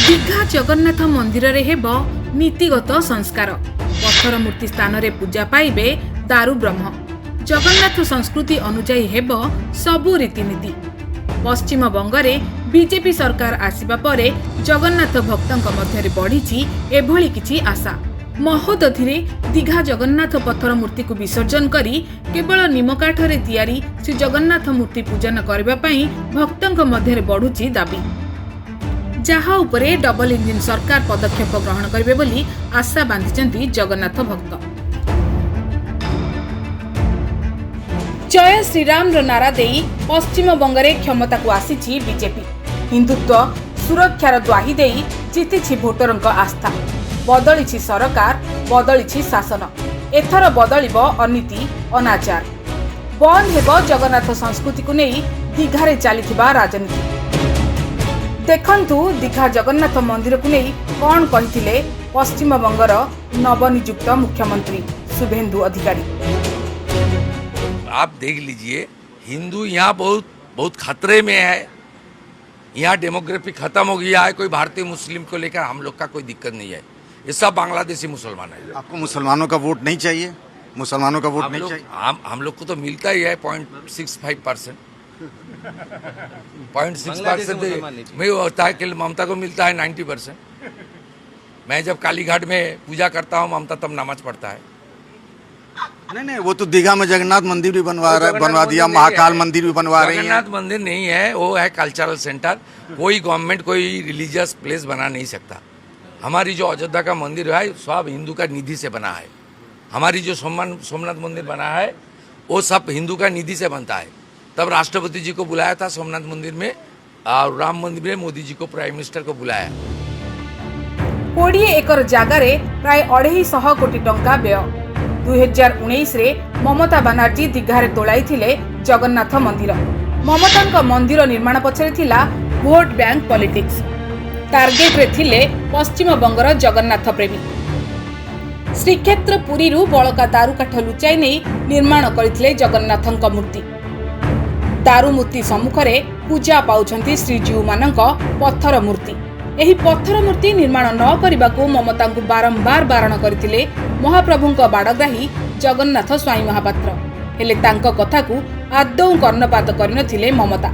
दीघा जगन्नाथ मंदिर रे हेब नीतिगत संस्कार पत्थर मूर्ति स्थान रे पूजा पाइबे दारू ब्रह्म जगन्नाथ संस्कृति अनुजाई हेब सबु रीतिनीति। पश्चिम बंगरे बीजेपी सरकार आसिबा परे जगन्नाथ भक्तंक मध्यरे बढ़िछि एभली किछि आशा। महोदधिरे दीघा जगन्नाथ पत्थर मूर्ति को विसर्जन करी केवल निमकाठरे तैयारी श्री जगन्नाथ मूर्ति पूजन करबा पई भक्तंक मध्यरे बढ़ुछि दाबी, जहा उपरे डबल इंजिन सरकार पदक्षेप ग्रहण करिवे बोली आशा बांधिचंती जगन्नाथ भक्त। जय श्रीराम रो नारा देई पश्चिम बंगरे क्षमता को आसीछि बीजेपी। हिंदुत्व सुरक्षार द्वाही देई जीतिछि भोटरंक आस्था। बदलिछि सरकार, बदलिछि शासन। एथर बदलिब अनीति अनाचार। बंद हेब जगन्नाथ संस्कृति को नहीं दीघारे चलीथिबा राजनीति। देखंतु दीघा जगन्नाथ मंदिर को नहीं कौन कहिथिले पश्चिम बंगर नवनियुक्त मुख्यमंत्री शुभेंदु अधिकारी। आप देख लीजिए, हिंदू यहाँ बहुत खतरे में है। यहाँ डेमोग्राफी खत्म हो गया है। कोई भारतीय मुस्लिम को लेकर हम लोग का कोई दिक्कत नहीं है। ये सब बांग्लादेशी मुसलमान है। आपको मुसलमानों का वोट नहीं चाहिए? मुसलमानों का वोट नहीं चाहिए? हम लोग को तो मिलता ही है 0.65%। 0.6% में होता है कि ममता को मिलता है 90%। मैं जब कालीघाट में पूजा करता हूँ, ममता तब नमाज पढ़ता है। नहीं, वो तो दीघा में जगन्नाथ मंदिर भी बनवा दिया, महाकाल मंदिर भी बनवा रही है। जगन्नाथ मंदिर नहीं है, वो है कल्चरल सेंटर। कोई गवर्नमेंट कोई रिलीजियस प्लेस बना नहीं सकता। हमारी जो अयोध्या का मंदिर है सब हिंदू का निधि से बना है। हमारी जो सोमनाथ मंदिर बना है वो सब हिंदू का निधि से बनता है। तब राष्ट्रपति जी को बुलाया था सोमनाथ मंदिर में, और राम मंदिर में मोदी जी को प्राइम मिनिस्टर को बुलाया। 20 एकर जगारे प्राय 250 कोटी टंका व्यय। 2019 रे ममता बनर्जी दीघारे तोलाइथिले जगन्नाथ मंदिर। ममतांक मंदिर निर्माण पछरे थिला भोट बैंक पॉलिटिक्स। टार्गेट रे थिले पश्चिम बंगर जगन्नाथ प्रेमी। श्रीक्षेत्र पुरी रु बळका दारू काठ लुचाई नहीं निर्माण करथिले जगन्नाथंक मूर्ति। दारू मूर्ति सम्मुखरे पूजा पाउछंती श्रीजीव मानक पत्थर मूर्ति। एही पत्थर मूर्ति निर्माण न करिबाकू ममतांकु बारंबार बारण करथिले महाप्रभुंक बाडग्राही जगन्नाथ स्वामी महापात्र। हेले तांक कथाकू आदौ कर्णपात करनथिले ममता।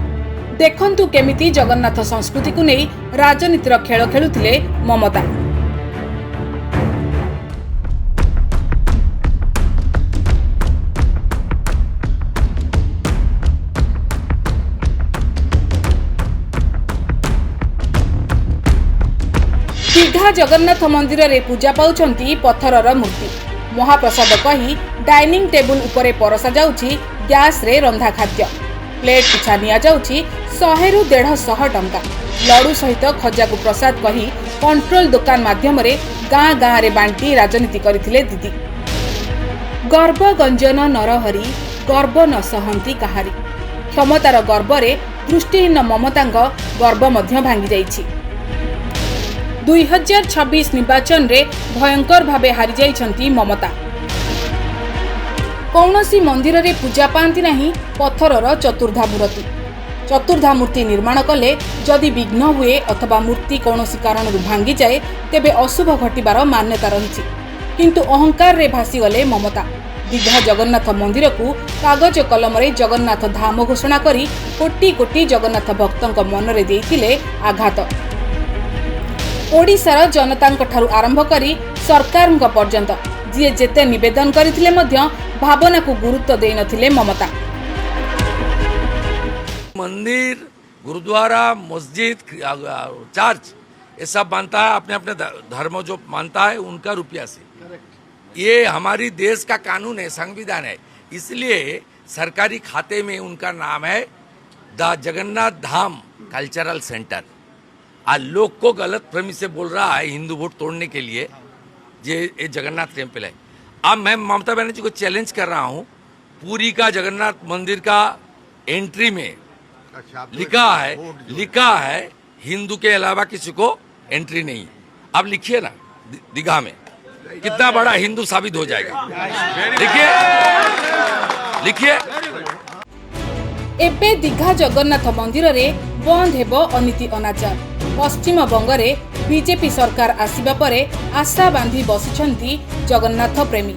देखंतु केमिति जगन्नाथ संस्कृति को नहीं राजनीतिर खेल खेलुथिले ममता। दीघा जगन्नाथ मंदिर रे पूजा पाउछंती पत्थरर मूर्ति। महाप्रसाद कही डाइनिंग टेबुल उपरे परसा जाउछि गैस रे रंधा खाद्य। प्लेट पिछा निया जाउछि 100 रु 150 टंका। लडू सहित खजा को प्रसाद कही कंट्रोल दुकान माध्यम रे गाँ गाँ रे बांटी राजनीति करथिले दीदी। गर्व गंजन नरहरी गर्व न सहंती कहारी। क्षमतार गर्व रे दृष्टिहीन ममतांग गर्व मध्य भांगी जाइछि। 2026 निर्वाचन रे भयंकर भावे हारी जाइछंती ममता। कौनसी मंदिर रे पूजा पांती नहीं पत्थरर चतुर्धा मूर्ति। चतुर्धा मूर्ति निर्माण कले जदि विघ्न हुए अथवा मूर्ति कौनसी कारण भांगी जाए तेबे अशुभ घटिबार मान्यता रही। किंतु अहंकार रे भासी गले ममता। दीघा जगन्नाथ मंदिर को कागज कलम रे जगन्नाथ धाम घोषणा करी कोटी कोटी जगन्नाथ भक्तंक मन रे देइथिले आघात। ओडिशार जनतांक ठारू आरंभ करी सरकारंक पर्यंत जी जेते निवेदन करथिले मध्य भावना को गुरुत्व देई नथिले ममता। मंदिर, गुरुद्वारा, मस्जिद, चर्च ये सब मानता है अपने अपने धर्म जो मानता है उनका रुपया से। ये हमारी देश का कानून है, संविधान है। इसलिए सरकारी खाते में उनका नाम है the Jagannath Dham cultural centre. आज लोग को गलत फहमी से बोल रहा है हिंदू वोट तोड़ने के लिए ये जगन्नाथ टेम्पल है। अब मैं ममता बनर्जी को चैलेंज कर रहा हूँ, पुरी का जगन्नाथ मंदिर का एंट्री में लिखा है हिंदू के अलावा किसी को एंट्री नहीं। अब लिखिए ना दीघा में, कितना बड़ा हिंदू साबित हो जाएगा। लिखिए। एबे दीघा जगन्नाथ मंदिर रे बंद हेब अनीति अनाचार। पश्चिम बंगरे बीजेपी सरकार आसिबा परे आशा बांधी बसिछंती जगन्नाथ प्रेमी।